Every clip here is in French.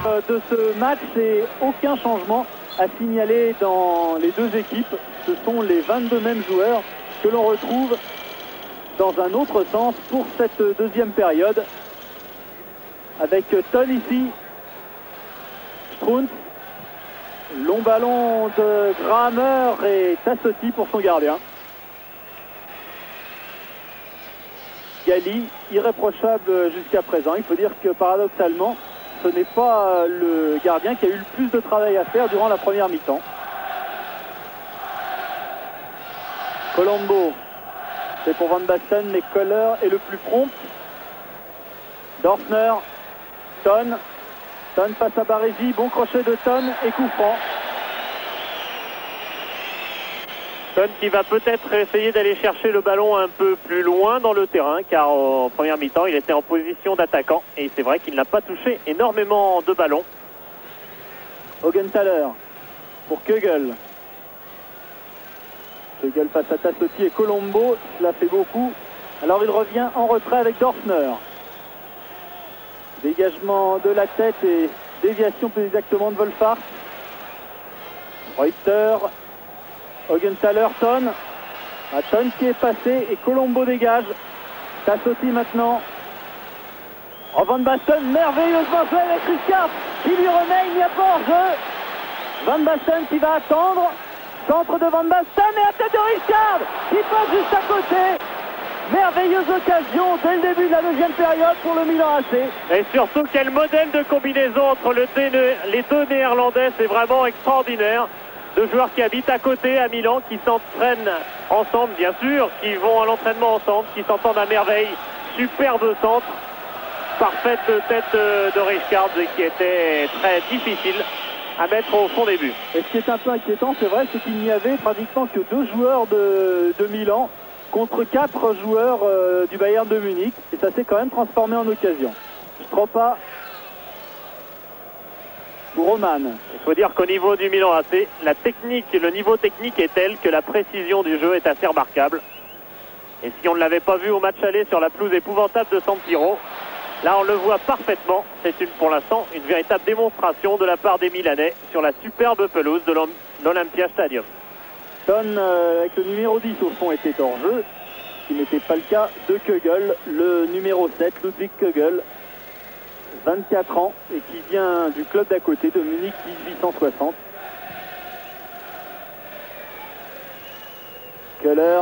De ce match, c'est aucun changement à signaler dans les deux équipes. Ce sont les 22 mêmes joueurs que l'on retrouve dans un autre sens pour cette deuxième période. Avec Ton ici, Strunz, long ballon de Grahammer et Tassotti pour son gardien. Gali, irréprochable jusqu'à présent. Il faut dire que paradoxalement, ce n'est pas le gardien qui a eu le plus de travail à faire durant la première mi-temps. Colombo, c'est pour Van Basten, mais Koller est le plus prompt. Dorfner, Ton face à Baresi, bon crochet de Ton et coup franc. Ton qui va peut-être essayer d'aller chercher le ballon un peu plus loin dans le terrain, car en première mi-temps il était en position d'attaquant et c'est vrai qu'il n'a pas touché énormément de ballons. Augenthaler pour Kegel. Kegel face à Tassotti et Colombo, cela fait beaucoup. Alors il revient en retrait avec Dorfner. Dégagement de la tête et déviation plus exactement de Wolfhard. Reuter, Augenthaler, Ton. Ton qui est passé et Colombo dégage. Tassotti maintenant. En Van Basten, merveilleusement fait avec Richard qui lui remet, il n'y a pas hors-jeu. Van Basten qui va attendre. Centre de Van Basten et à tête de Richard qui passe juste à côté. Merveilleuse occasion dès le début de la deuxième période pour le Milan AC. Et surtout quel modèle de combinaison entre les deux Néerlandais, c'est vraiment extraordinaire. Deux joueurs qui habitent à côté à Milan, qui s'entraînent ensemble bien sûr, qui vont à l'entraînement ensemble, qui s'entendent à merveille. Superbe centre, parfaite tête de Richard qui était très difficile à mettre au fond des buts. Et ce qui est un peu inquiétant, c'est vrai, c'est qu'il n'y avait pratiquement que 2 joueurs de Milan contre 4 joueurs du Bayern de Munich. Et ça s'est quand même transformé en occasion. Stropa ou Roman. Il faut dire qu'au niveau du Milan AC, le niveau technique est tel que la précision du jeu est assez remarquable. Et si on ne l'avait pas vu au match aller sur la pelouse épouvantable de San Siro, là on le voit parfaitement. C'est pour l'instant une véritable démonstration de la part des Milanais sur la superbe pelouse de l'Olympia Stadium. Ton avec le numéro 10 au fond était hors jeu, ce qui n'était pas le cas de Kegel, le numéro 7, Ludwig Kegel, 24 ans et qui vient du club d'à côté de Munich 1860. Keller,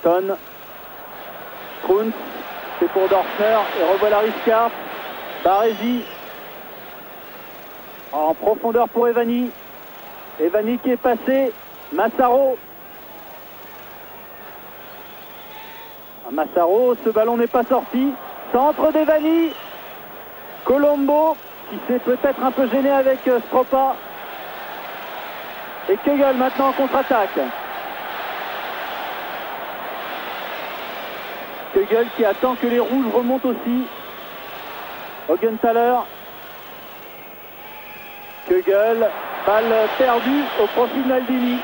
Ton, Strunz, c'est pour Dorfner et revoilà Riscard. Baresi en profondeur pour Evani. Evani qui est passé. Massaro. Massaro, ce ballon n'est pas sorti. Centre d'Evani. Colombo qui s'est peut-être un peu gêné avec Stropa. Et Kegel maintenant en contre-attaque. Kegel qui attend que les rouges remontent aussi. Augenthaler. Kegel, balle perdue au profit de Maldini.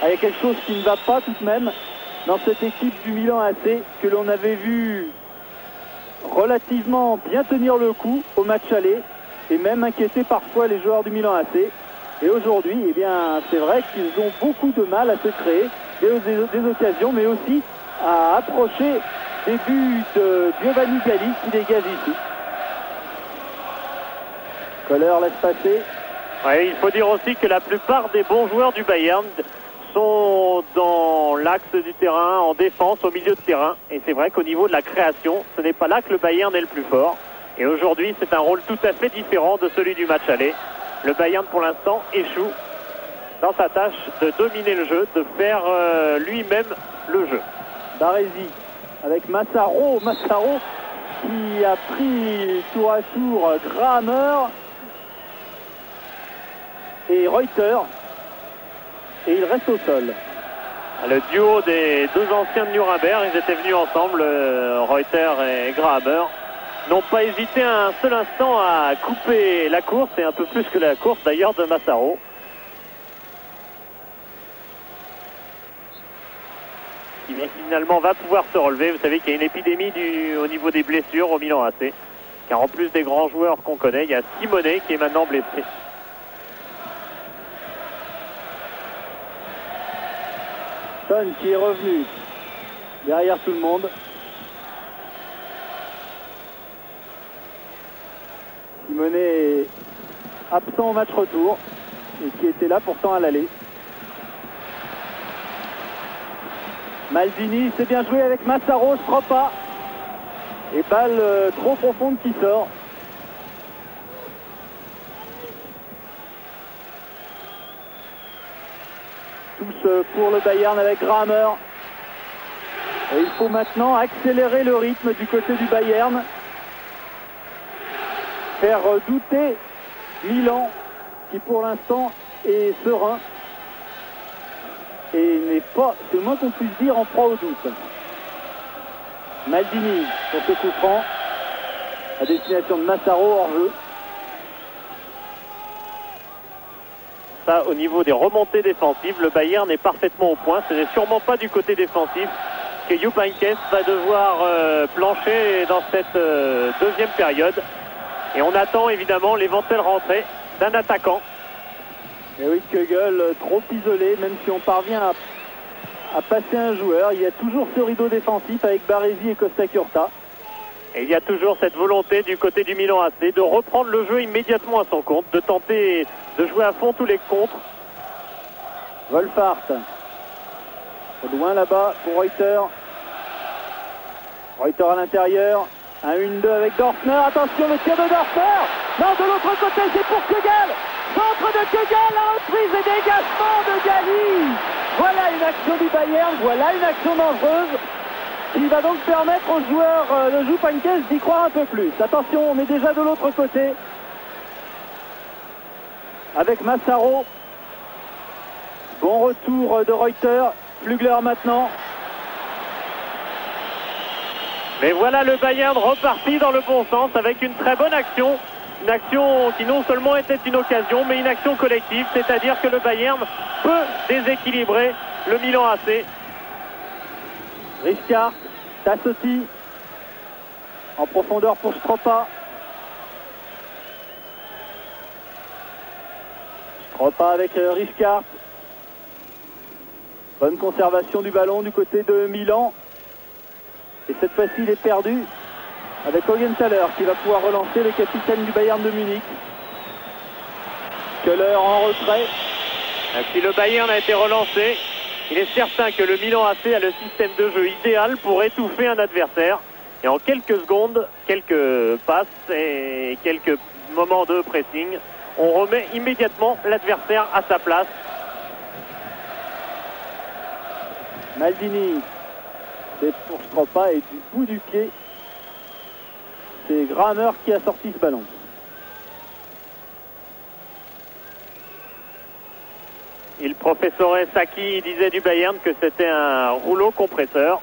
Il y a quelque chose qui ne va pas tout de même dans cette équipe du Milan AC que l'on avait vu relativement bien tenir le coup au match aller et même inquiéter parfois les joueurs du Milan AC. Et aujourd'hui, eh bien, c'est vrai qu'ils ont beaucoup de mal à se créer des occasions, mais aussi à approcher des buts de Giovanni Galli qui dégage ici. Koller laisse passer. Ouais, il faut dire aussi que la plupart des bons joueurs du Bayern sont dans l'axe du terrain, en défense, au milieu de terrain. Et c'est vrai qu'au niveau de la création, ce n'est pas là que le Bayern est le plus fort. Et aujourd'hui, c'est un rôle tout à fait différent de celui du match aller. Le Bayern, pour l'instant, échoue dans sa tâche de dominer le jeu, de faire lui-même le jeu. Baresi avec Massaro. Massaro qui a pris tour à tour Grahammer et Reuter. Et il reste au sol. Le duo des deux anciens de Nuremberg, ils étaient venus ensemble, Reuter et Grahammer. N'ont pas hésité un seul instant à couper la course, et un peu plus que la course d'ailleurs de Massaro. Qui finalement va pouvoir se relever. Vous savez qu'il y a une épidémie au niveau des blessures au Milan AC. car en plus des grands joueurs qu'on connaît, il y a Simonet qui est maintenant blessé. Son qui est revenu derrière tout le monde. Simonet est absent au match retour et qui était là pourtant à l'aller. Maldini, c'est bien joué avec Massaro, Stroppa. Et balle trop profonde qui sort. Tous pour le Bayern avec Grammer. Et il faut maintenant accélérer le rythme du côté du Bayern. Faire douter Milan, qui pour l'instant est serein. Et n'est pas, c'est le moins qu'on puisse dire, en proie au doute. Maldini sur ce coup franc à destination de Massaro hors jeu. Ça, au niveau des remontées défensives, le Bayern est parfaitement au point. Ce n'est sûrement pas du côté défensif que Jupp Heynckes va devoir plancher dans cette deuxième période. Et on attend évidemment l'éventuelle rentrée d'un attaquant. Et oui, Kugel trop isolé, même si on parvient à passer un joueur. Il y a toujours ce rideau défensif avec Baresi et Costa Curta. Et il y a toujours cette volonté du côté du Milan AC de reprendre le jeu immédiatement à son compte, de tenter de jouer à fond tous les contres. Wolfhard. Loin là-bas pour Reuter. Reuter à l'intérieur. 1-1-2 avec Dorfner. Attention, le tir de Dorfner. Non, de l'autre côté, c'est pour Kugel. Centre de Kugel, la reprise et dégagement de Gali. Voilà une action du Bayern, voilà une action dangereuse qui va donc permettre aux joueurs de Jupp Heynckes d'y croire un peu plus. Attention, on est déjà de l'autre côté avec Massaro. Bon retour de Reuter. Flugler maintenant. Mais voilà le Bayern reparti dans le bon sens avec une très bonne action. Une action qui non seulement était une occasion, mais une action collective. C'est-à-dire que le Bayern peut déséquilibrer le Milan AC. Richard, Tassotti. En profondeur pour Stroppa. Stroppa avec Richard. Bonne conservation du ballon du côté de Milan. Et cette fois-ci, il est perdu avec Augenthaler qui va pouvoir relancer, le capitaine du Bayern de Munich. Köhler en retrait. Si le Bayern a été relancé, il est certain que le Milan AC a le système de jeu idéal pour étouffer un adversaire. Et en quelques secondes, quelques passes et quelques moments de pressing, on remet immédiatement l'adversaire à sa place. Maldini, c'est pour Stroppa et du bout du pied, c'est Grammer qui a sorti ce ballon. Il professorait Saki disait du Bayern que c'était un rouleau compresseur.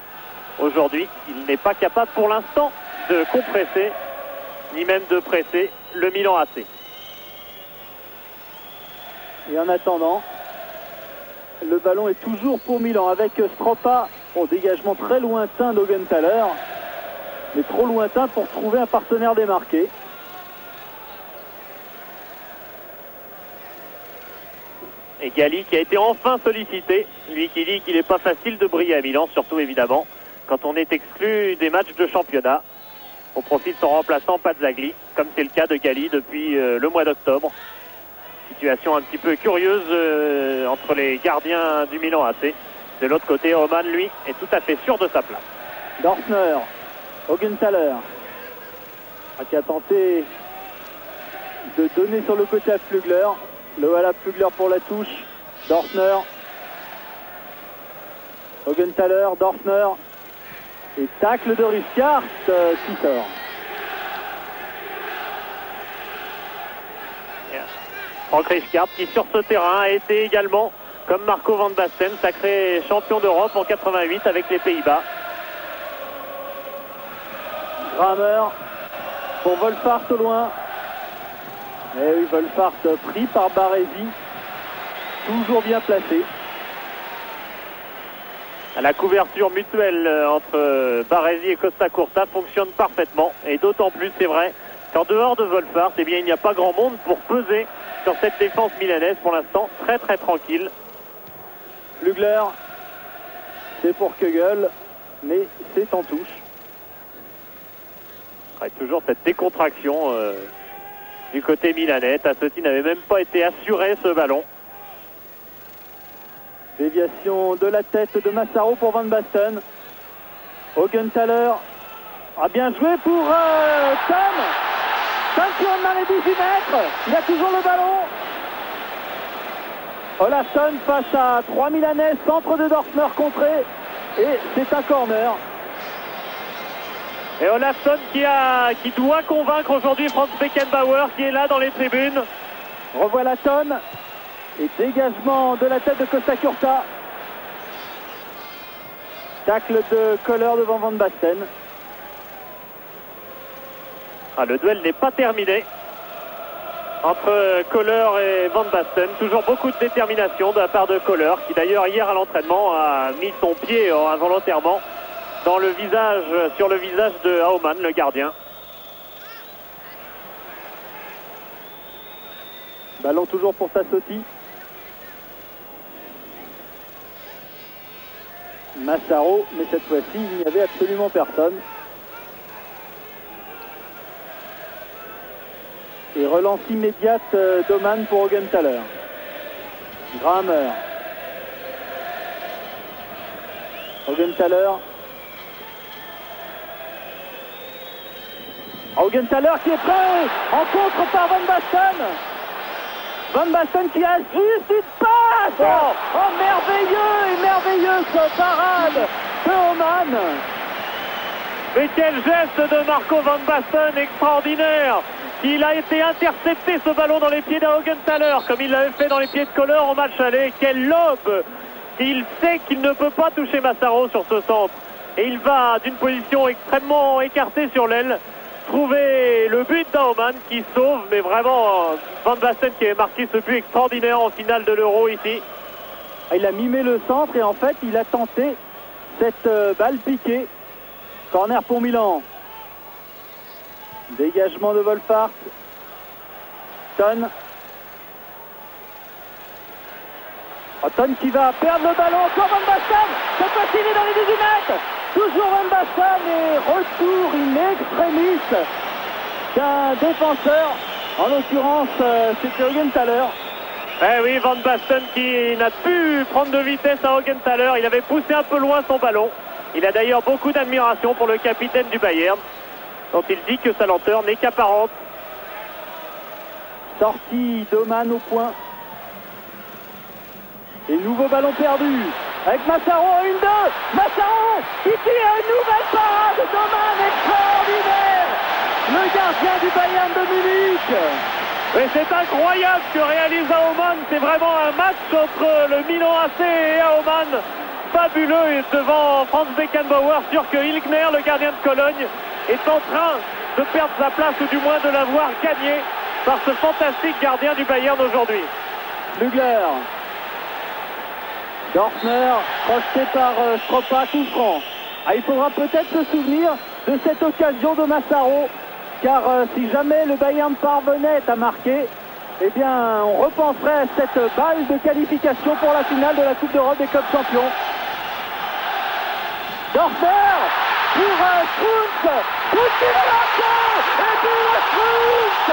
Aujourd'hui, il n'est pas capable pour l'instant de compresser, ni même de presser le Milan AC. Et en attendant, le ballon est toujours pour Milan avec Stroppa au dégagement très lointain d'Augenthaler, mais trop lointain pour trouver un partenaire démarqué. Et Gali qui a été enfin sollicité, lui qui dit qu'il n'est pas facile de briller à Milan, surtout évidemment quand on est exclu des matchs de championnat au profit de son remplaçant Pazzagli, comme c'est le cas de Gali depuis le mois d'octobre. Situation un petit peu curieuse entre les gardiens du Milan AC. De l'autre côté, Oman, lui, est tout à fait sûr de sa place. Dorfner, Augenthaler, qui a tenté de donner sur le côté à Flugler. Le voilà, Flugler pour la touche. Dorfner. Augenthaler, Dorfner. Et tacle de Richard qui sort. Frank Rijkaard qui sur ce terrain a été également, comme Marco van Basten, sacré champion d'Europe en 88 avec les Pays-Bas. Grammer pour Wolfhard au loin. Et oui, Wolfhard pris par Baresi. Toujours bien placé. La couverture mutuelle entre Baresi et Costa Curta fonctionne parfaitement. Et d'autant plus, c'est vrai, qu'en dehors de Wolfhard, eh bien, il n'y a pas grand monde pour peser sur cette défense milanaise pour l'instant, très très tranquille. Flugler, c'est pour Kegel, mais c'est en touche. Toujours cette décontraction du côté milanais. Tassotti n'avait même pas été assuré ce ballon. Déviation de la tête de Massaro pour Van Basten. Augenthaler a bien joué pour Tom. Ceinture dans les 18 mètres. Il a toujours le ballon. Olafsson face à 3 Milanais, centre de Dorfner contré. Et c'est un corner. Et Olafsson qui doit convaincre aujourd'hui Franz Beckenbauer qui est là dans les tribunes. Revoilà Tonne. Et dégagement de la tête de Costa Curta. Tacle de Kohler devant Van Basten. Le duel n'est pas terminé entre Kohler et Van Basten. Toujours beaucoup de détermination de la part de Kohler, qui d'ailleurs hier à l'entraînement a mis son pied involontairement sur le visage de Aumann, le gardien. Ballon toujours pour Tassotti. Massaro, mais cette fois-ci, il n'y avait absolument personne. Et relance immédiate d'Aumann pour Augenthaler. Grammer. Augenthaler. Augenthaler qui est prêt en contre par Van Basten. Van Basten qui a juste une passe. Oh, merveilleuse parade de Aumann. Mais quel geste de Marco Van Basten extraordinaire. Il a été intercepté ce ballon dans les pieds d'Augenthaler comme il l'avait fait dans les pieds de Kohler au match aller. Quel lobe. Il sait qu'il ne peut pas toucher Massaro sur ce centre. Et il va d'une position extrêmement écartée sur l'aile trouver le but d'Aumann qui sauve, mais vraiment Van Basten qui avait marqué ce but extraordinaire en finale de l'Euro ici. Il a mimé le centre et en fait il a tenté cette balle piquée. Corner pour Milan. Dégagement de Wolfhard. Tonne. Tonne qui va perdre le ballon. Encore Van Basten. Cette fois-ci il est dans les 18 mètres. Toujours Van Basten et retour in extremis d'un défenseur. En l'occurrence, c'était Augenthaler. Oui, Van Basten qui n'a pu prendre de vitesse à Augenthaler. Il avait poussé un peu loin son ballon. Il a d'ailleurs beaucoup d'admiration pour le capitaine du Bayern, dont il dit que sa lenteur n'est qu'apparente. Sortie d'Aumann au point. Et nouveau ballon perdu. Avec Massaro en 1-2. Massaro qui tire une nouvelle parade d'Aumann extraordinaire. Le gardien du Bayern de Munich. Et c'est incroyable ce que réalise Aumann. C'est vraiment un match entre le Milan AC et Aumann. Fabuleux devant Franz Beckenbauer, sûr que Ilgner, le gardien de Cologne, est en train de perdre sa place ou du moins de l'avoir gagné par ce fantastique gardien du Bayern aujourd'hui. Flugler. Dorfner, projeté par Stropa, coup franc. Il faudra peut-être se souvenir de cette occasion de Massaro, car si jamais le Bayern parvenait à marquer, eh bien on repenserait à cette balle de qualification pour la finale de la Coupe d'Europe des clubs champions. Dorfner pour Strunz. Strunz qui va marquer. Et puis Strunz.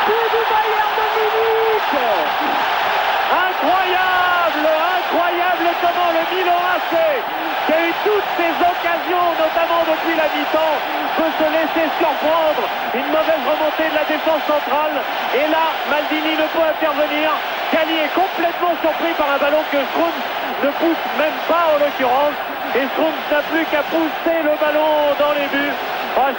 But du Bayern de Munich. Incroyable comment le Milan AC, qui a eu toutes ces occasions, notamment depuis la mi-temps, peut se laisser surprendre. Une mauvaise remontée de la défense centrale. Et là, Maldini ne peut intervenir. Galli est complètement surpris par un ballon que Strunz ne pousse même pas en l'occurrence. Et Strunz n'a plus qu'à pousser le ballon dans les buts.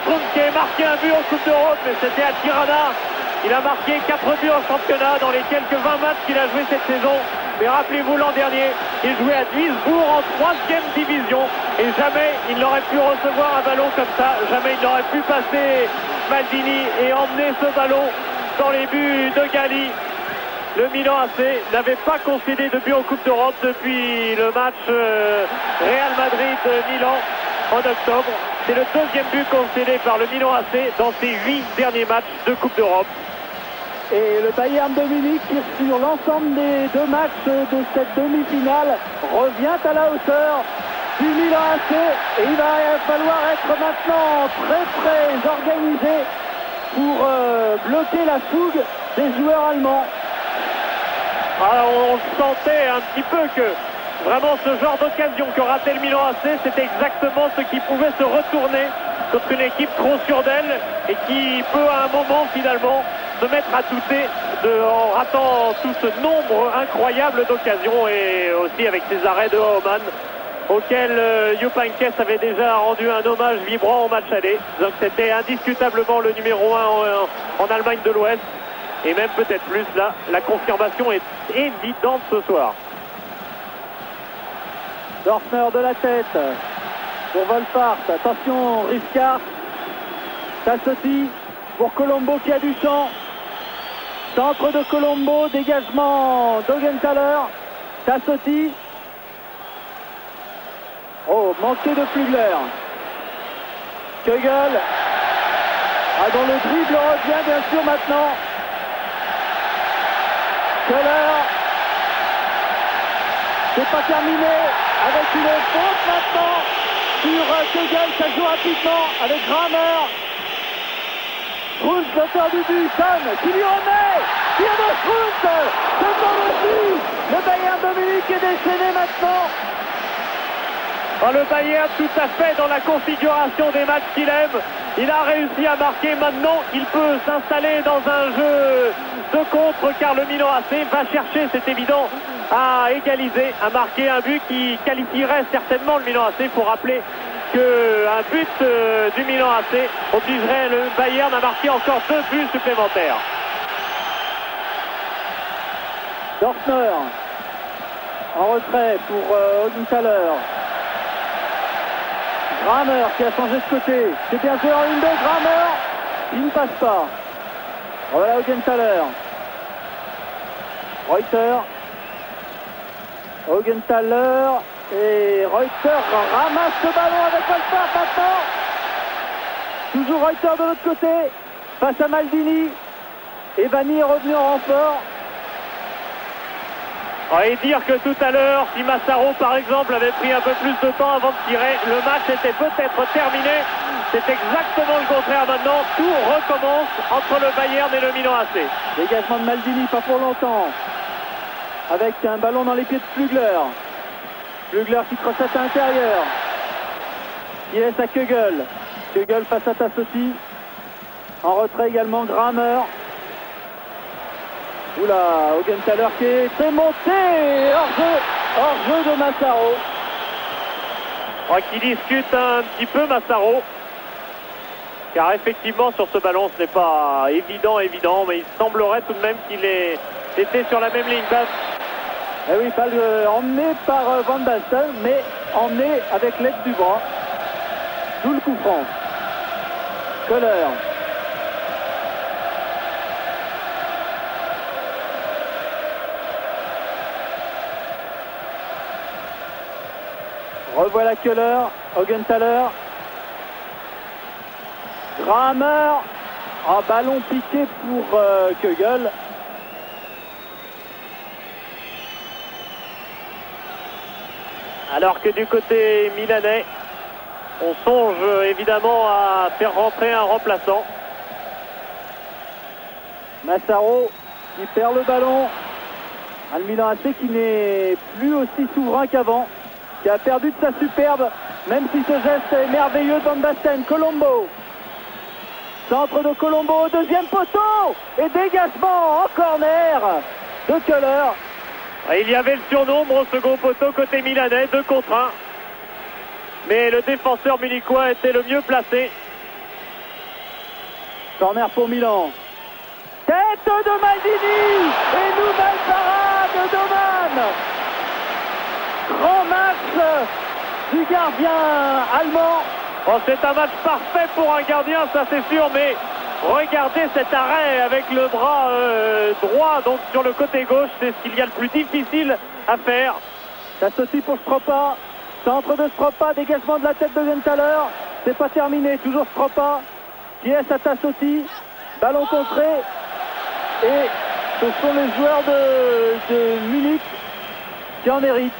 Strunz qui a marqué un but en Coupe d'Europe, mais c'était à Tirana. Il a marqué 4 buts en championnat dans les quelques 20 matchs qu'il a joué cette saison. Mais rappelez-vous l'an dernier, il jouait à Duisbourg en 3e division. Et jamais il n'aurait pu recevoir un ballon comme ça. Jamais il n'aurait pu passer Maldini et emmener ce ballon dans les buts de Galli. Le Milan AC n'avait pas concédé de but en Coupe d'Europe depuis le match Real Madrid-Milan en octobre. C'est le deuxième but concédé par le Milan AC dans ses 8 derniers matchs de Coupe d'Europe. Et le Bayern de Munich, qui sur l'ensemble des 2 matchs de cette demi-finale, revient à la hauteur du Milan AC. Et il va falloir être maintenant très organisé pour bloquer la fougue des joueurs allemands. Alors on sentait un petit peu que vraiment ce genre d'occasion que ratait le Milan AC, c'était exactement ce qui pouvait se retourner contre une équipe trop sûre d'elle et qui peut à un moment finalement se mettre à douter en ratant tout ce nombre incroyable d'occasions, et aussi avec ses arrêts de Homan auquel Jupp Heynckes avait déjà rendu un hommage vibrant au match aller. Donc c'était indiscutablement le numéro 1 en Allemagne de l'Ouest, et même peut-être plus. Là, la confirmation est évidente ce soir. Dorfner de la tête pour Wolfhard. Attention, Riscard. Tassotti pour Colombo qui a du champ. Centre de Colombo, dégagement d'Augenthaler. Tassotti. Oh, manqué de Flügler. Kegel. Ah, dont le dribble revient bien sûr maintenant. Keller. C'est pas terminé avec une faute maintenant sur Kegel. Ça joue rapidement avec Grammer. Strunz, l'auteur du but, Son, qui lui remet. Tir de Strunz. Devant le but. Le Bayern de Munich est déchaîné maintenant. Le Bayern tout à fait dans la configuration des matchs qu'il aime. Il a réussi à marquer. Maintenant il peut s'installer dans un jeu de contre, car le Milan AC va chercher, c'est évident, à égaliser, à marquer un but qui qualifierait certainement le Milan AC. Il faut rappeler qu'un but du Milan AC obligerait le Bayern à marquer encore 2 buts supplémentaires. Dorfner en retrait pour Augenthaler. Grammer qui a changé de côté. C'est bien joué en 1-2. Grammer, il ne passe pas. Voilà Augenthaler. Reuter. Augenthaler. Et Reuter ramasse ce ballon avec Wolfhard maintenant. Toujours Reuter de l'autre côté. Face à Maldini. Et Vanni est revenu en renfort. Et dire que tout à l'heure, si Massaro par exemple avait pris un peu plus de temps avant de tirer, le match était peut-être terminé. C'est exactement le contraire maintenant. Tout recommence entre le Bayern et le Milan AC. Dégagement de Maldini, pas pour longtemps. Avec un ballon dans les pieds de Flügler. Flügler qui crochette à l'intérieur. Il laisse à Kegel. Kegel face à Tassotti. En retrait également Grammer. Oula, Augenthaler qui est monté hors-jeu de Massaro. Qui discute un petit peu Massaro. Car effectivement sur ce ballon ce n'est pas évident, mais il semblerait tout de même qu'il était sur la même ligne basse. Eh oui, balle emmené par Van Basten, mais emmené avec l'aide du bras. D'où le coup franc. Keller. Revoilà Keller, Augenthaler. Grammer. Un ballon piqué pour Kegel. Alors que du côté milanais, on songe évidemment à faire rentrer un remplaçant. Massaro qui perd le ballon. Un Milan AC qui n'est plus aussi souverain qu'avant, qui a perdu de sa superbe, même si ce geste est merveilleux de Van Basten. Colombo. Centre de Colombo au deuxième poteau. Et dégagement en corner de Keller. Il y avait le surnombre au second poteau côté milanais, 2 contre 1. Mais le défenseur munichois était le mieux placé. Corner pour Milan. Tête de Maldini. Et nouvelle parade d'Oman. Grand match du gardien allemand. C'est un match parfait pour un gardien, ça c'est sûr, mais regardez cet arrêt avec le bras droit, donc sur le côté gauche, c'est ce qu'il y a le plus difficile à faire. Ça s'associe pour Stropa. Centre de Stropa, dégagement de la tête de Augenthaler. c'est pas terminé. Toujours Stropa qui est à Tassotti. Ballon contré. Et ce sont les joueurs de Munich qui en héritent.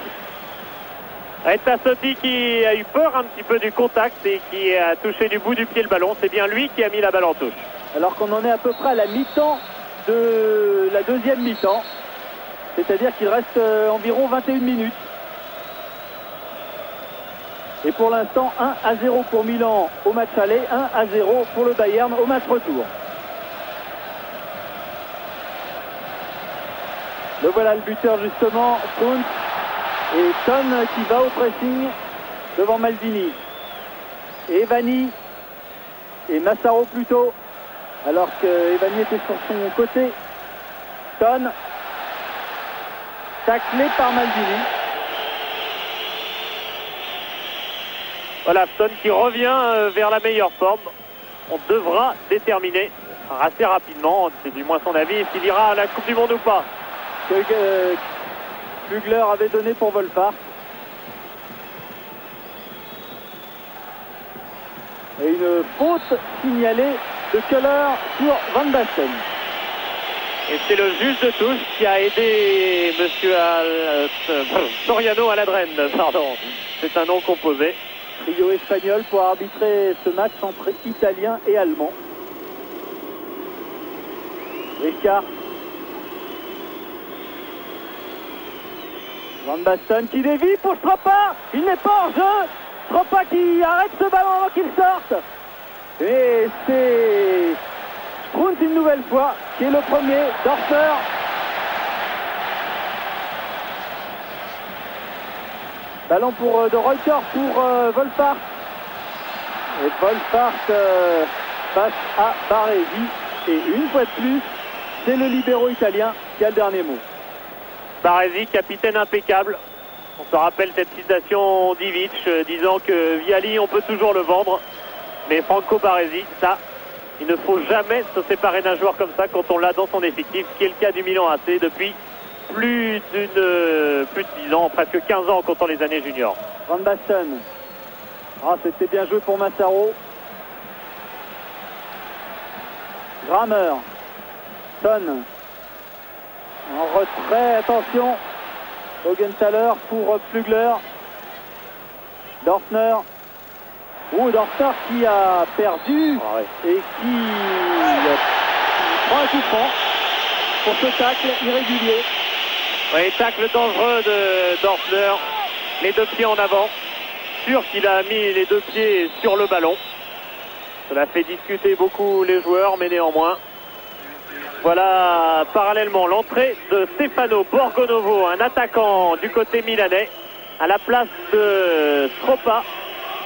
Et Tassotti qui a eu peur un petit peu du contact et qui a touché du bout du pied le ballon. C'est bien lui qui a mis la balle en touche. Alors qu'on en est à peu près à la mi-temps de la deuxième mi-temps. C'est-à-dire qu'il reste environ 21 minutes. Et pour l'instant, 1-0 pour Milan au match aller, 1-0 pour le Bayern au match retour. Le voilà le buteur justement, Strunz. Et Ton qui va au pressing devant Maldini. Et Evani et Massaro plutôt. Alors que Evani était sur son côté. Ton. Taclé par Maldini. Voilà, Ton qui revient vers la meilleure forme. On devra déterminer assez rapidement, c'est du moins son avis, s'il ira à la Coupe du Monde ou pas. Que Flugler avait donné pour Wolfhard. Et une faute signalée de Keller sur Van Basten. Et c'est le juge de touche qui a aidé monsieur Soriano Aladren, pardon. C'est un nom composé. Trio espagnol pour arbitrer ce match entre Italiens et Allemands. Ricard. Van Basten qui dévie pour Stropa. Il n'est pas en jeu. Stropa qui arrête ce ballon avant qu'il sorte. Et c'est Strunz une nouvelle fois qui est le premier. Dorfler. Ballon de Reuter pour Wolfhard. Et Wolfhard face à Baresi. Et une fois de plus, c'est le libéro italien qui a le dernier mot. Baresi, capitaine impeccable. On se rappelle cette citation d'Ivic disant que Viali, on peut toujours le vendre. Mais Franco Baresi, ça, il ne faut jamais se séparer d'un joueur comme ça quand on l'a dans son effectif, ce qui est le cas du Milan AC depuis plus de 10 ans, presque 15 en comptant les années juniors. Van Basten. Ah, c'était bien joué pour Massaro. Grammer. Ton. En retrait, attention. Augenthaler pour Flugler. Dorfner. Dorfner qui a perdu et qui prend un coup franc pour ce tacle irrégulier. Oui, tacle dangereux de Dorfner. Les deux pieds en avant. Sûr qu'il a mis les deux pieds sur le ballon. Cela fait discuter beaucoup les joueurs, mais néanmoins. Voilà parallèlement l'entrée de Stefano Borgonovo, un attaquant du côté milanais, à la place de Stropa,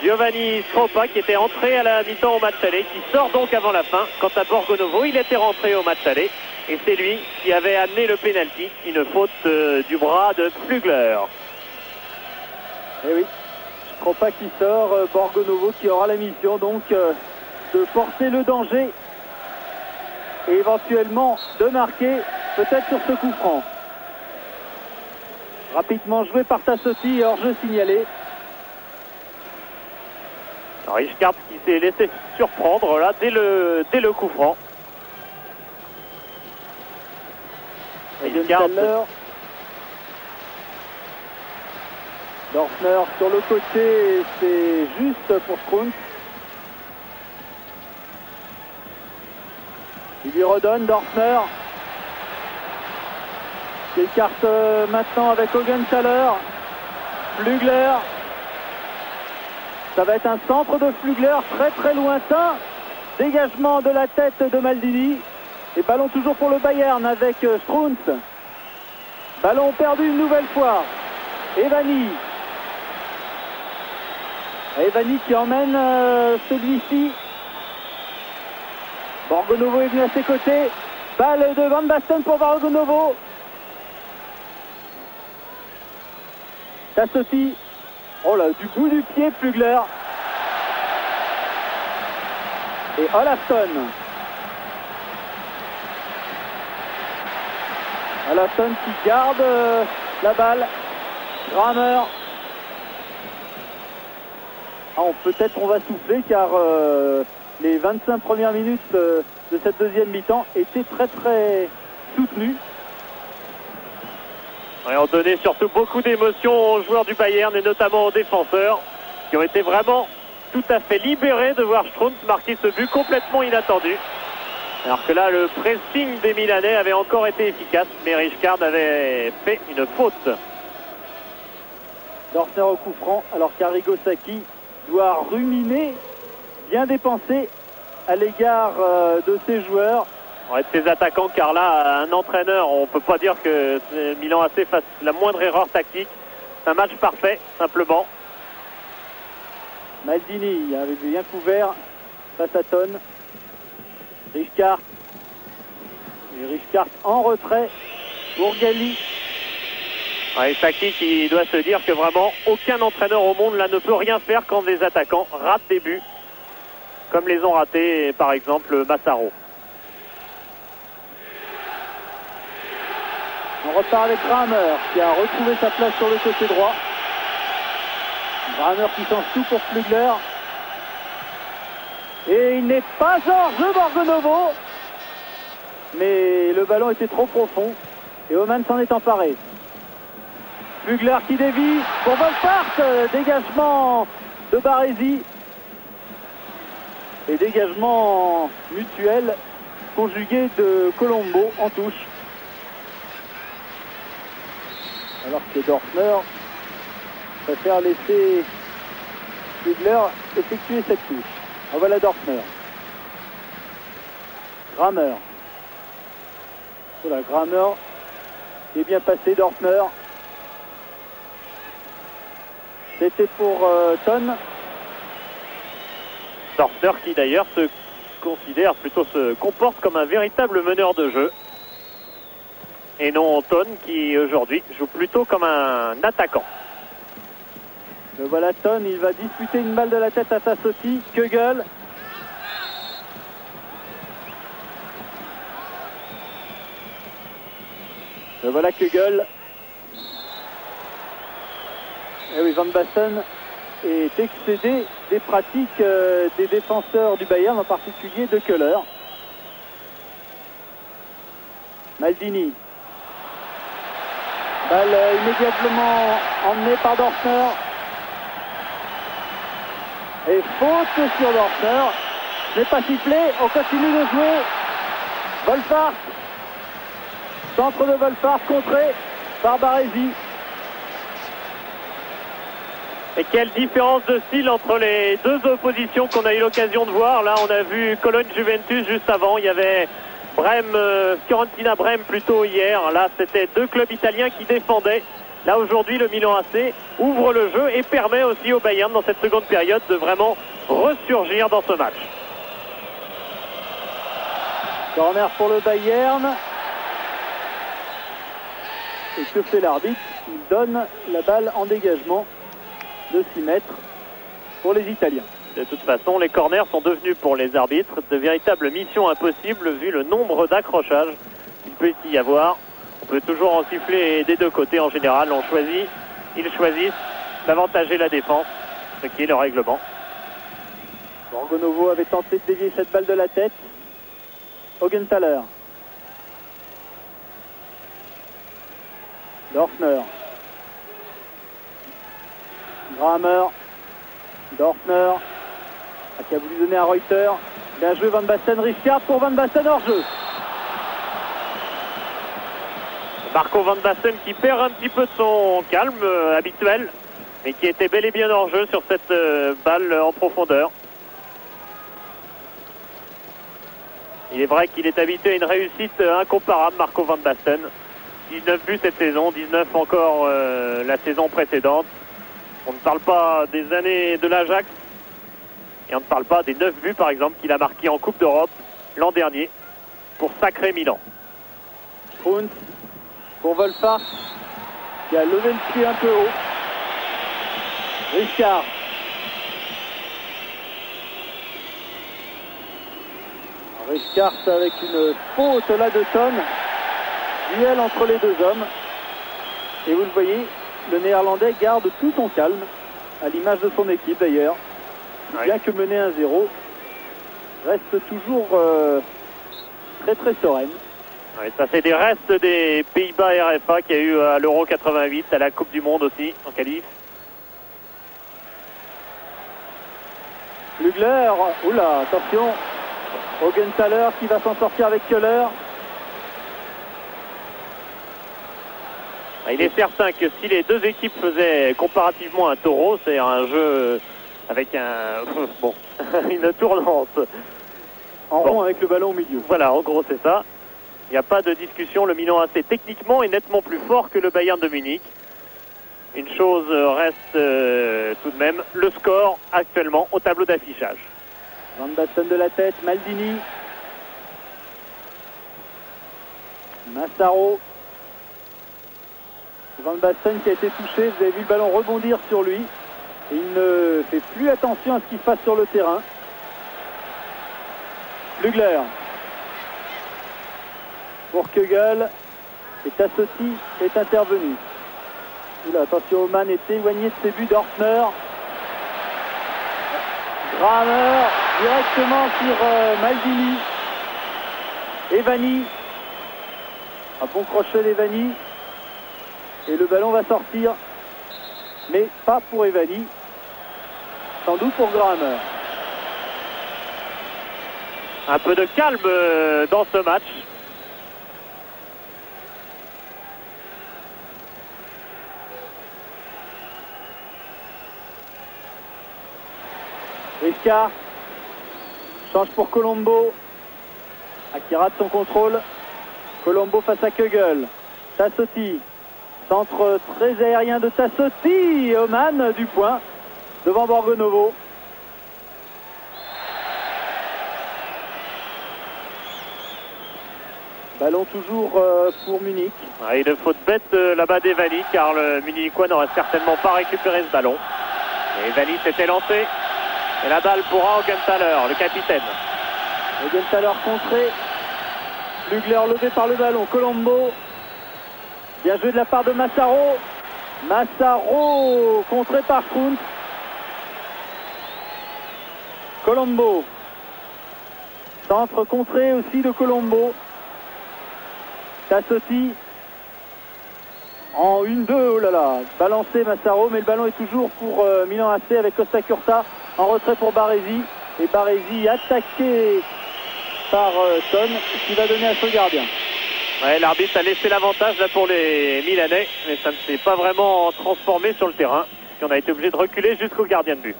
Giovanni Stropa, qui était entré à la mi-temps au match aller, qui sort donc avant la fin. Quant à Borgonovo, il était rentré au match aller, et c'est lui qui avait amené le pénalty, une faute du bras de Flugler. Et oui, Stropa qui sort, Borgonovo qui aura la mission donc de porter le danger et éventuellement de marquer peut-être sur ce coup franc. Rapidement joué par Tassotti et hors-jeu signalé. Richard qui s'est laissé surprendre là dès le coup franc. Richard. Dorfner sur le côté, c'est juste pour Strunz. Il lui redonne Dorfner. Il écarte maintenant avec Augenthaler. Flugler. Ça va être un centre de Flugler très très lointain. Dégagement de la tête de Maldini. Et ballon toujours pour le Bayern avec Strunz. Ballon perdu une nouvelle fois. Evani. Evani qui emmène celui-ci. Borgonovo est venu à ses côtés. Balle de Van Basten pour Borgonovo. Tassotti. Oh là, du bout du pied, Flugler. Et Olafsson. Olafsson qui garde la balle. Grammer. Peut-être on va souffler car les 25 premières minutes de cette deuxième mi-temps étaient très très soutenues. Et ont donné surtout beaucoup d'émotions aux joueurs du Bayern et notamment aux défenseurs qui ont été vraiment tout à fait libérés de voir Strunz marquer ce but complètement inattendu. Alors que là, le pressing des Milanais avait encore été efficace, mais Rijkaard avait fait une faute. Dorfner au coup franc, alors qu'Arrigo Sacchi doit ruminer, bien dépenser à l'égard de ses joueurs. Ouais, de ses attaquants, car là, un entraîneur, on ne peut pas dire que Milan AC fasse la moindre erreur tactique. C'est un match parfait, simplement. Maldini avait bien couvert face à Tonne. Rijkaard. Et Rijkaard en retrait pour Galli. Ouais, Sacchi qui doit se dire que vraiment aucun entraîneur au monde là ne peut rien faire quand des attaquants ratent des buts, comme les ont ratés par exemple Massaro. On repart avec Kramer qui a retrouvé sa place sur le côté droit. Kramer qui change tout pour Flügler. Et il n'est pas hors jeu Borgonovo. Mais le ballon était trop profond. Et Oman s'en est emparé. Flügler qui dévie pour Wolfart. Dégagement de Baresi. Et dégagement mutuel conjugué de Colombo en touche. Alors que Dorfner préfère laisser Flügler effectuer cette touche. En voilà Dorfner. Kramer. Voilà, Kramer qui est bien passé. Dorfner. C'était pour Tonne. Dorfner qui d'ailleurs se comporte comme un véritable meneur de jeu. Et non Tonne qui aujourd'hui joue plutôt comme un attaquant. Le voilà Tonne, il va disputer une balle de la tête à Tassotti. Kögel. Le voilà Kögel. Et oui, Van Basten est excédé des pratiques des défenseurs du Bayern, en particulier de Köhler. Maldini. Balle immédiatement emmenée par Dorfner. Et faute sur Dorfner. Ce n'est pas sifflé, on continue de jouer. Wolfart. Centre de Wolfart contré par Baresi. Et quelle différence de style entre les deux oppositions qu'on a eu l'occasion de voir. Là, on a vu Cologne-Juventus juste avant. Il y avait Fiorentina-Brême plutôt hier. Là, c'était deux clubs italiens qui défendaient. Là, aujourd'hui, le Milan AC ouvre le jeu et permet aussi au Bayern, dans cette seconde période, de vraiment ressurgir dans ce match. Corner pour le Bayern. Et que fait l'arbitre? Il donne la balle en dégagement de 6 mètres pour les Italiens. De toute façon, les corners sont devenus pour les arbitres de véritables missions impossibles vu le nombre d'accrochages qu'il peut y avoir. On peut toujours en siffler des deux côtés en général. Ils choisissent d'avantager la défense, ce qui est le règlement. Borgonovo avait tenté de dévier cette balle de la tête. Augenthaler. Dorfner. Kramer. Dorfner. Qui a voulu donner à Reuter. Bien joué Van Basten. Rijkaard pour Van Basten hors jeu. Marco Van Basten qui perd un petit peu de son calme habituel, mais qui était bel et bien hors jeu sur cette balle en profondeur. Il est vrai qu'il est habitué à une réussite incomparable, Marco Van Basten. 19 buts cette saison, 19 encore la saison précédente. On ne parle pas des années de l'Ajax et on ne parle pas des 9 buts par exemple qu'il a marqué en Coupe d'Europe l'an dernier pour sacré Milan. Strunz pour Wolfart qui a levé le pied un peu haut. Rijkaard. Rijkaard avec une faute là de Tonne. Duel entre les deux hommes. Et vous le voyez, le Néerlandais garde tout son calme, à l'image de son équipe d'ailleurs. bien que mené 1-0, reste toujours très très sereine. Ouais, ça c'est des restes des Pays-Bas RFA qu'il y a eu à l'Euro 88, à la Coupe du Monde aussi, en qualif. Flugler, oula, attention, Augenthaler qui va s'en sortir avec Köhler. Il est certain que si les deux équipes faisaient comparativement un taureau, c'est un jeu avec une tournante. En rond avec le ballon au milieu. Voilà, en gros c'est ça. Il n'y a pas de discussion, le Milan AC techniquement est nettement plus fort que le Bayern de Munich. Une chose reste tout de même, le score actuellement au tableau d'affichage. Van Basten de la tête, Maldini. Massaro. Van Basten qui a été touché, vous avez vu le ballon rebondir sur lui. Et il ne fait plus attention à ce qui se passe sur le terrain. Flugler. Pour Kegel. Et Tassotti est intervenu. Oula, attention, Oman est éloigné de ses buts d'Ortner. Grammer directement sur Maldini. Evani. Un bon crochet d'Evani. Et le ballon va sortir. Mais pas pour Evani. Sans doute pour Grammer. Un peu de calme dans ce match. Risca change pour Colombo. Qui rate son contrôle. Colombo face à Kegel. Tassotti. Centre très aérien de Tassotti. Oman du point. Devant Borgonovo. Ballon toujours pour Munich. Une faute bête là-bas d'Evani, car le Munichois n'aurait certainement pas récupéré ce ballon. Et Evani s'était lancé. Et la balle pour Augenthaler, le capitaine. Augenthaler contré. Flugler levé par le ballon. Colombo. Bien joué de la part de Massaro. Massaro contré par Kuntz. Colombo. Centre contré aussi de Colombo. Tassotti. En 1-2, oh là là. Balancé Massaro, mais le ballon est toujours pour Milan AC avec Costa Curta. En retrait pour Baresi. Et Baresi attaqué par Ton, qui va donner à ce gardien. Ouais, l'arbitre a laissé l'avantage là pour les Milanais, mais ça ne s'est pas vraiment transformé sur le terrain, puisqu'on a été obligé de reculer jusqu'au gardien de but.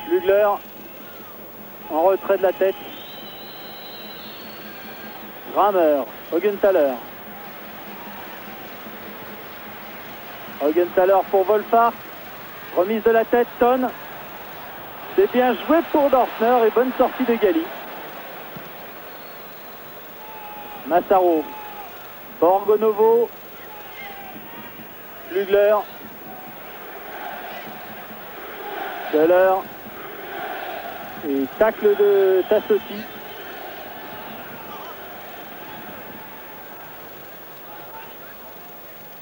Flugler en retrait de la tête. Grammer, Augenthaler. Augenthaler pour Wolfart. Remise de la tête, Ton. C'est bien joué pour Dorfner et bonne sortie de Gali. Massaro. Borgonovo. Flugler. Köhler. Et tacle de Tassotti.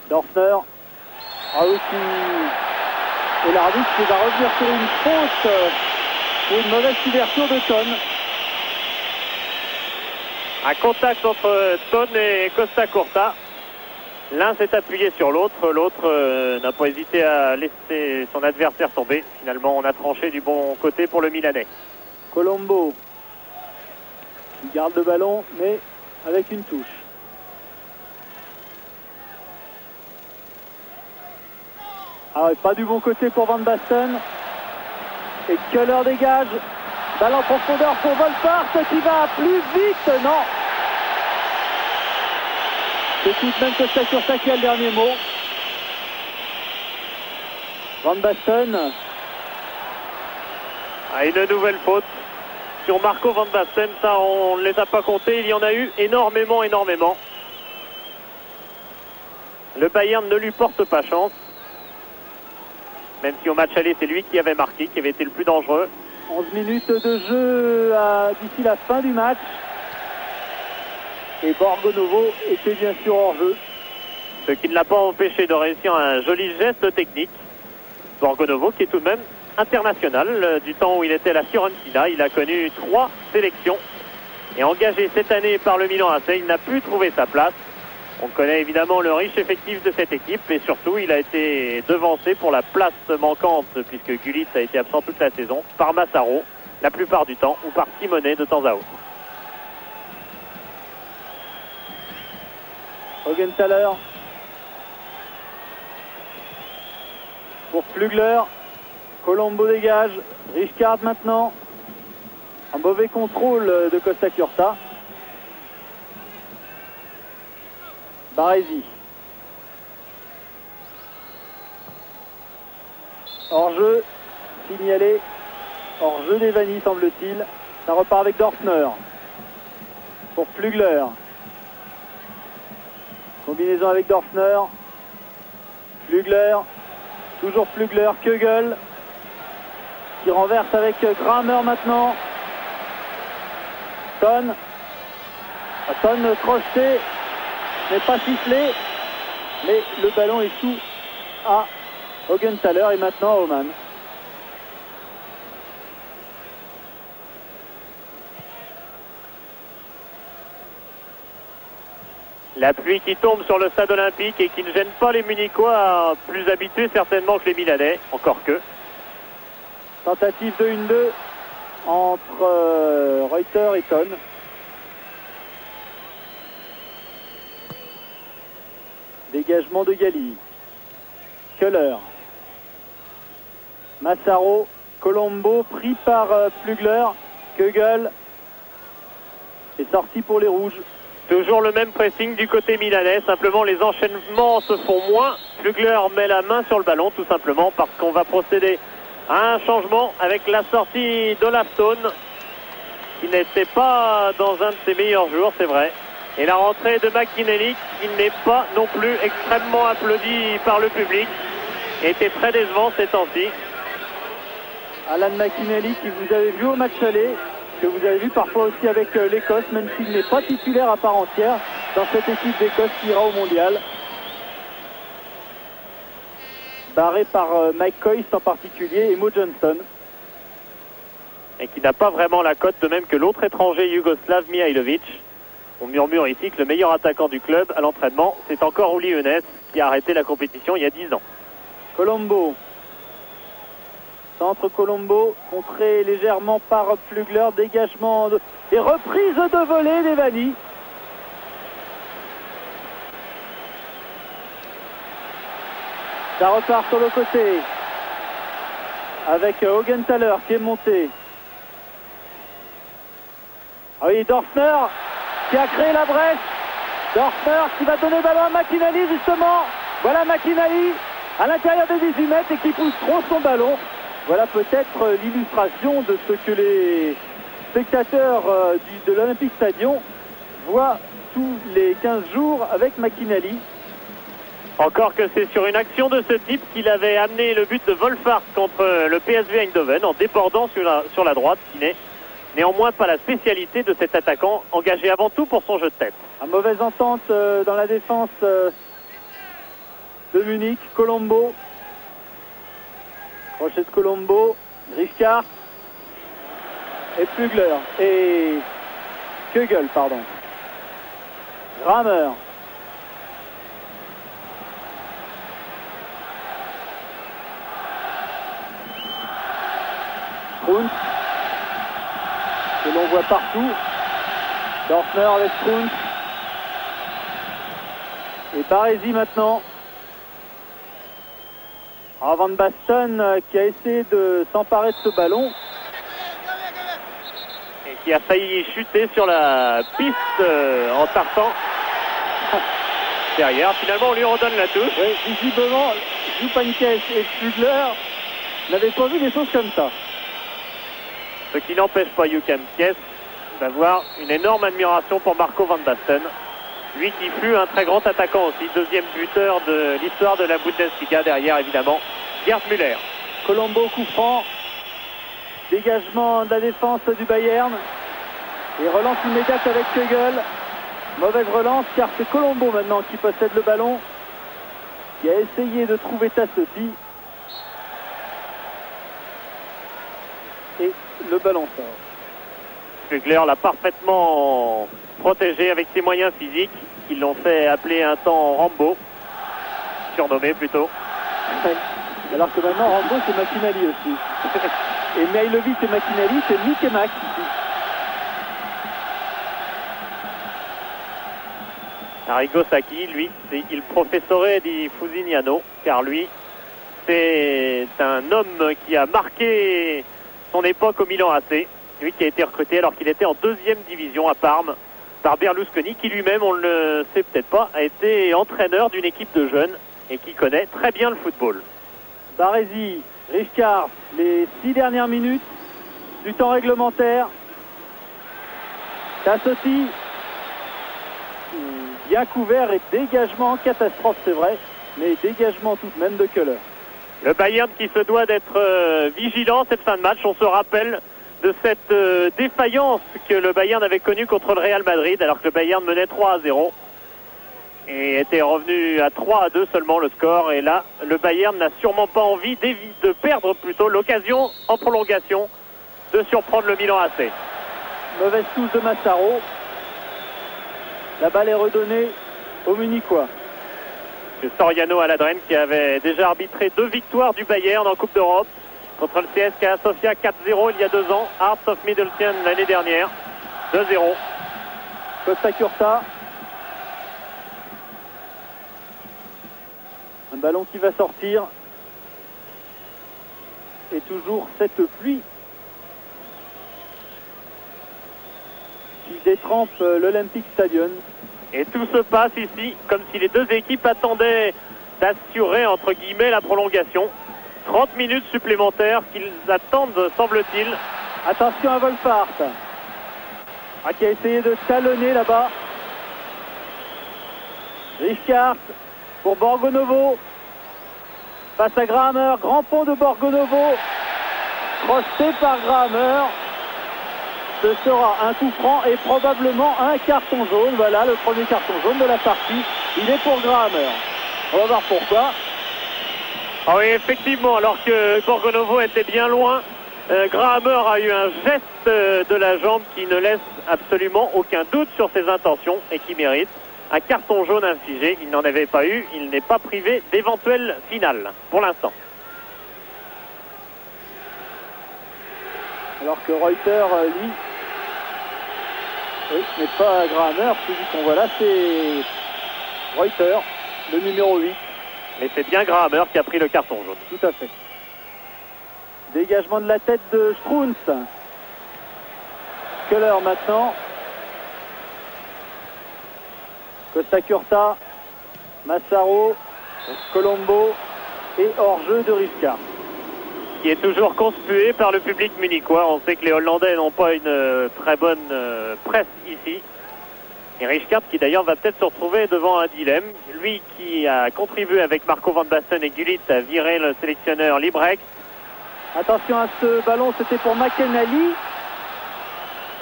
Dorfner. Ah aussi. Et l'arbitre qui va revenir sur une faute pour une mauvaise couverture de Ton. Un contact entre Ton et Costa Curta. L'un s'est appuyé sur l'autre, l'autre n'a pas hésité à laisser son adversaire tomber. Finalement, on a tranché du bon côté pour le Milanais. Colombo qui garde le ballon, mais avec une touche. Ah ouais, pas du bon côté pour Van Basten. Et Köhler dégage. Balle en profondeur pour Wolfart qui va plus vite. Non. C'est tout de même Costa Curta qui a le dernier mot. Van Basten. Une nouvelle faute sur Marco Van Basten. Ça, on ne les a pas comptés. Il y en a eu énormément. Le Bayern ne lui porte pas chance. Même si au match aller, c'est lui qui avait marqué, qui avait été le plus dangereux. 11 minutes de jeu d'ici la fin du match. Et Borgonovo était bien sûr hors jeu. Ce qui ne l'a pas empêché de réussir un joli geste technique. Borgonovo qui est tout de même international du temps où il était à la Fiorentina. Il a connu 3 sélections et engagé cette année par le Milan AC, il n'a pu trouver sa place. On connaît évidemment le riche effectif de cette équipe et surtout il a été devancé pour la place manquante puisque Gullit a été absent toute la saison par Massaro la plupart du temps ou par Simonet de temps à autre. Augenthaler pour Flugler. Colombo dégage. Richcard maintenant. Un mauvais contrôle de Costa Curta. Baresi. Hors-jeu. Signalé. Hors-jeu d'Evani semble-t-il. Ça repart avec Dorfner. Pour Flugler. Combinaison avec Dorfner. Flugler. Toujours Flugler. Kögel. Qui renverse avec Kramer maintenant. Ton. Ton crocheté. N'est pas sifflé. Mais le ballon est sous à Augenthaler et maintenant à Oman. La pluie qui tombe sur le stade olympique et qui ne gêne pas les Munichois, plus habitués certainement que les Milanais, encore que. Tentative de 1-2 entre Reuter et Ton. Dégagement de Gali. Köhler. Massaro. Colombo pris par Flugler. Kögel est sorti pour les Rouges. Toujours le même pressing du côté milanais, simplement les enchaînements se font moins. Flugler met la main sur le ballon tout simplement parce qu'on va procéder à un changement avec la sortie d'Olaf Stone qui n'était pas dans un de ses meilleurs jours, c'est vrai. Et la rentrée de McInally qui n'est pas non plus extrêmement applaudi par le public, était très décevant ces temps-ci. Alan McInally qui vous avez vu au match aller, que vous avez vu parfois aussi avec l'Écosse, même s'il n'est pas titulaire à part entière dans cette équipe d'Écosse qui ira au mondial. Barré par Mike Coyce en particulier et Mo Johnston. Et qui n'a pas vraiment la cote, de même que l'autre étranger yougoslave Mihailovic. On murmure ici que le meilleur attaquant du club à l'entraînement, c'est encore Uli Hoeneß qui a arrêté la compétition il y a 10 ans. Colombo. Centre Colombo, contré légèrement par Flugler, dégagement et reprise de volée d'Evani. Ça repart sur le côté avec Augenthaler qui est monté. Ah oui, Dorfner qui a créé la brèche. Dorfner qui va donner le ballon à McInally justement. Voilà McInally à l'intérieur des 18 mètres et qui pousse trop son ballon. Voilà peut-être l'illustration de ce que les spectateurs de l'Olympic Stadium voient tous les 15 jours avec McInally. Encore que c'est sur une action de ce type qu'il avait amené le but de Wolfhard contre le PSV Eindhoven en débordant sur la droite, qui n'est néanmoins pas la spécialité de cet attaquant engagé avant tout pour son jeu de tête. À mauvaise entente dans la défense de Munich. Colombo. Crochet de Colombo. Richcard. Et Flugler. Et Kögel, pardon. Kramer. Strunz. Que l'on voit partout. Dorfner avec Strunz. Et Baresi maintenant. Van Basten qui a essayé de s'emparer de ce ballon. Et qui a failli chuter sur la piste en partant derrière. Finalement, on lui redonne la touche. Oui, visiblement, Jupankes et Flugler n'avaient pas vu des choses comme ça. Ce qui n'empêche pas Jupankes d'avoir une énorme admiration pour Marco Van Basten. Lui qui fut un très grand attaquant aussi, deuxième buteur de l'histoire de la Bundesliga, derrière évidemment Gerd Müller. Colombo coup franc, dégagement de la défense du Bayern et relance immédiate avec Kögel. Mauvaise relance car c'est Colombo maintenant qui possède le ballon, qui a essayé de trouver Tassotti. le ballon sort. Kugler l'a parfaitement protégé avec ses moyens physiques qui l'ont fait appeler un temps Rambo, surnommé plutôt. Alors que maintenant Rambo c'est McInally aussi. Et Mihailovic et McInally c'est Mick et Mac ici. Arrigo Sacchi, lui, c'est il professore di Fusignano, car lui, c'est un homme qui a marqué son époque au Milan AC. Lui qui a été recruté alors qu'il était en 2e division à Parme par Berlusconi, qui lui-même, on ne le sait peut-être pas, a été entraîneur d'une équipe de jeunes et qui connaît très bien le football. Baresi, Richcard, les 6 dernières minutes du temps réglementaire. Tassotti, bien couvert et dégagement, catastrophe c'est vrai, mais dégagement tout de même de Köhler. Le Bayern qui se doit d'être vigilant cette fin de match. On se rappelle de cette défaillance que le Bayern avait connue contre le Real Madrid alors que le Bayern menait 3-0 et était revenu à 3-2 seulement le score. Et là, le Bayern n'a sûrement pas envie de perdre plutôt l'occasion en prolongation de surprendre le Milan AC. Mauvaise touche de Massaro. La balle est redonnée aux Munichois. C'est Soriano Aladren qui avait déjà arbitré 2 victoires du Bayern en Coupe d'Europe contre le CSKA Sofia 4-0 il y a 2 ans, Hearts of Midlothian l'année dernière 2-0. Costa Curta. Un ballon qui va sortir. Et toujours cette pluie qui détrempe l'Olympic Stadium. Et tout se passe ici comme si les deux équipes attendaient d'assurer entre guillemets la prolongation. 30 minutes supplémentaires qu'ils attendent, semble-t-il. Attention à Wolfhard. Qui a essayé de talonner là-bas. Richcard pour Borgonovo. Face à Grahammer. Grand pont de Borgonovo. Crossé par Grahammer. Ce sera un coup franc et probablement un carton jaune. Voilà le premier carton jaune de la partie. Il est pour Grahammer. On va voir pourquoi. Ah oui, effectivement, alors que Borgonovo était bien loin, Grahammer a eu un geste de la jambe qui ne laisse absolument aucun doute sur ses intentions et qui mérite un carton jaune infligé. Il n'en avait pas eu, il n'est pas privé d'éventuelle finale pour l'instant. Alors que Reuter, lui, oui, ce n'est pas Grahammer, celui qu'on voit là, c'est Reuter, le numéro 8. Mais c'est bien Grahammer qui a pris le carton jaune. Tout à fait. Dégagement de la tête de Strunz. Köhler maintenant. Costa Curta, Massaro, Colombo et hors-jeu de Richcard. Qui est toujours conspué par le public munichois. On sait que les Hollandais n'ont pas une très bonne presse ici. Et Richcard qui d'ailleurs va peut-être se retrouver devant un dilemme. Lui qui a contribué avec Marco van Basten et Gullit à virer le sélectionneur Liebrecht. Attention à ce ballon, c'était pour McInally.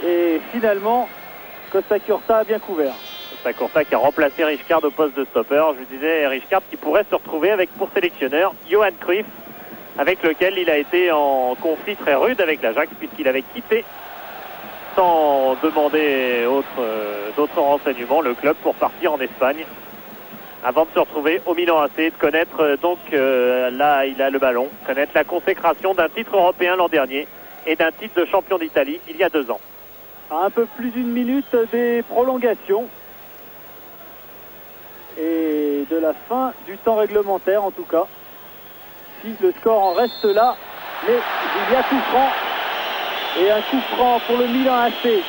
Et finalement, Costa Curta a bien couvert. Costa Curta qui a remplacé Richcard au poste de stopper. Je vous disais, Richcard qui pourrait se retrouver avec pour sélectionneur Johan Cruyff, avec lequel il a été en conflit très rude avec l'Ajax puisqu'il avait quitté sans demander d'autres renseignements le club pour partir en Espagne avant de se retrouver au Milan AC, de connaître là il a le ballon, connaître la consécration d'un titre européen l'an dernier et d'un titre de champion d'Italie il y a 2 ans. À un peu plus d'une minute des prolongations et de la fin du temps réglementaire en tout cas. Si le score en reste là, mais il y a coup franc. Et un coup franc pour le Milan AC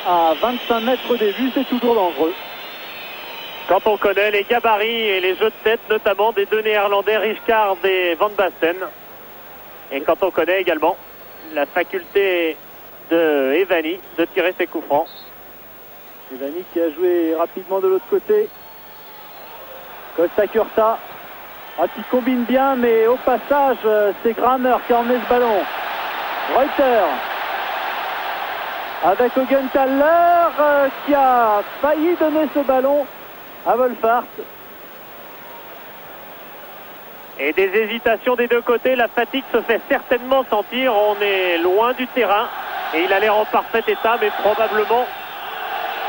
à 25 mètres des buts, c'est toujours dangereux. Quand on connaît les gabarits et les jeux de tête, notamment des 2 Néerlandais, Richcard et Van Basten, et quand on connaît également la faculté de Evani de tirer ses coups francs. Evani qui a joué rapidement de l'autre côté. Costa Curta, qui combine bien, mais au passage, c'est Grahammer qui emmené ce ballon. Reuter avec Augenthaler qui a failli donner ce ballon à Wolfhard. Et des hésitations des deux côtés, la fatigue se fait certainement sentir, on est loin du terrain et il a l'air en parfait état, mais probablement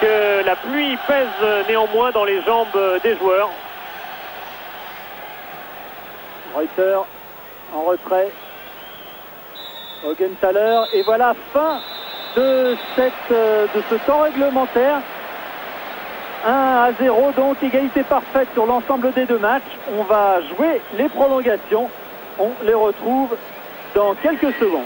que la pluie pèse néanmoins dans les jambes des joueurs. Reuter en retrait, Augenthaler, et voilà, fin de ce temps réglementaire. 1-0, donc égalité parfaite sur l'ensemble des deux matchs. On va jouer les prolongations. On les retrouve dans quelques secondes.